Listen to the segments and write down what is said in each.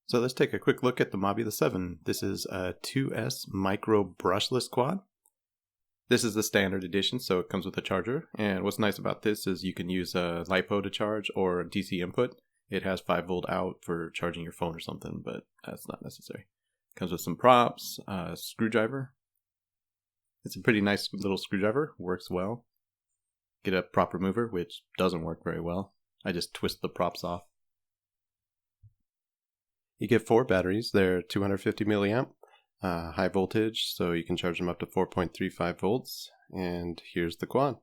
So let's take a quick look at the Mobula7. This is a 2S micro brushless quad. This is the standard edition, so it comes with a charger. And what's nice about this is you can use a LiPo to charge or a DC input. It has 5-volt out for charging your phone or something, but that's not necessary. It comes with some props, a screwdriver. It's a pretty nice little screwdriver, works well. Get a prop remover, which doesn't work very well. I just twist the props off. You get 4 batteries. They're 250 milliamp, high voltage, so you can charge them up to 4.35 volts. And here's the quad.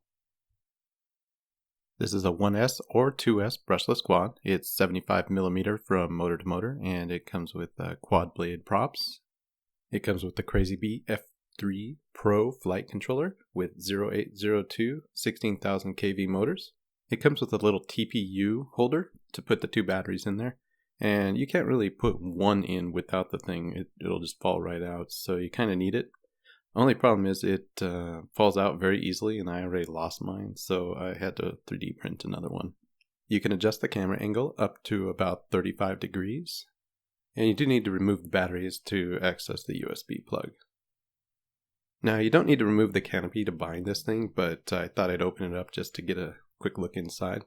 This is a 1S or 2S brushless quad. It's 75 millimeter from motor to motor, and it comes with quad blade props. It comes with the Crazy Bee F3 Pro flight controller with 0802 16,000 kV motors. It comes with a little TPU holder to put the 2 batteries in there. And you can't really put one in without the thing. It'll just fall right out, so you kind of need it. Only problem is it falls out very easily, and I already lost mine, so I had to 3D print another one. You can adjust the camera angle up to about 35 degrees, and you do need to remove the batteries to access the USB plug. Now, you don't need to remove the canopy to bind this thing, but I thought I'd open it up just to get a quick look inside.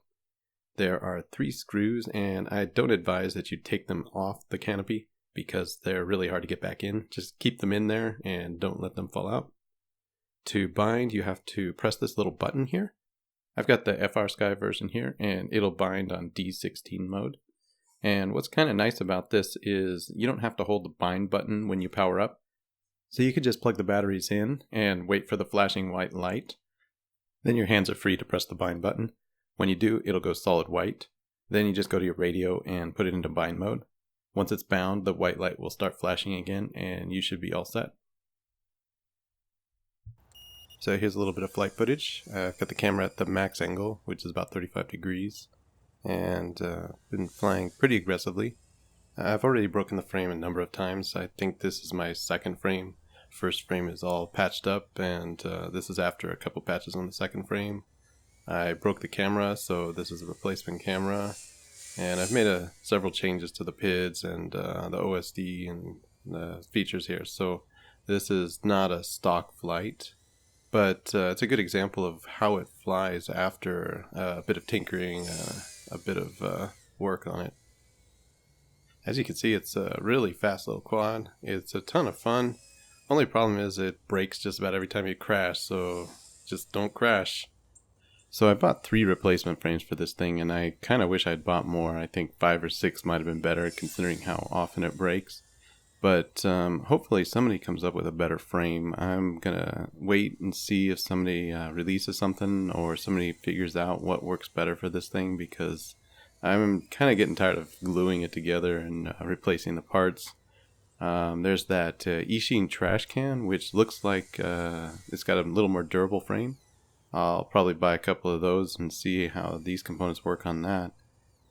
There are 3 screws, and I don't advise that you take them off the canopy because they're really hard to get back in. Just keep them in there and don't let them fall out. To bind, you have to press this little button here. I've got the FR Sky version here, and it'll bind on D16 mode. And what's kind of nice about this is you don't have to hold the bind button when you power up. So you could just plug the batteries in and wait for the flashing white light. Then your hands are free to press the bind button. When you do, it'll go solid white. Then you just go to your radio and put it into bind mode. Once it's bound, the white light will start flashing again, and you should be all set. So here's a little bit of flight footage. I've got the camera at the max angle, which is about 35 degrees, and been flying pretty aggressively. I've already broken the frame a number of times. I think this is my second frame. First frame is all patched up, and this is after a couple patches on the second frame. I broke the camera, so this is a replacement camera, and I've made several changes to the PIDs and the OSD and the features here. So this is not a stock flight, but it's a good example of how it flies after a bit of tinkering, a bit of work on it. As you can see, it's a really fast little quad. It's a ton of fun. Only problem is it breaks just about every time you crash, so just don't crash. So I bought 3 replacement frames for this thing, and I kind of wish I'd bought more. I think 5 or 6 might have been better considering how often it breaks. But hopefully somebody comes up with a better frame. I'm going to wait and see if somebody releases something or somebody figures out what works better for this thing, because I'm kind of getting tired of gluing it together and replacing the parts. There's that Ishin trash can, which looks like it's got a little more durable frame. I'll probably buy a couple of those and see how these components work on that.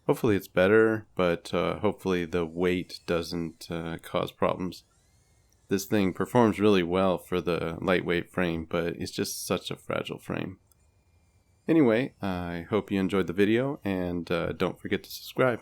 Hopefully it's better, but hopefully the weight doesn't cause problems. This thing performs really well for the lightweight frame, but it's just such a fragile frame. Anyway, I hope you enjoyed the video, and don't forget to subscribe.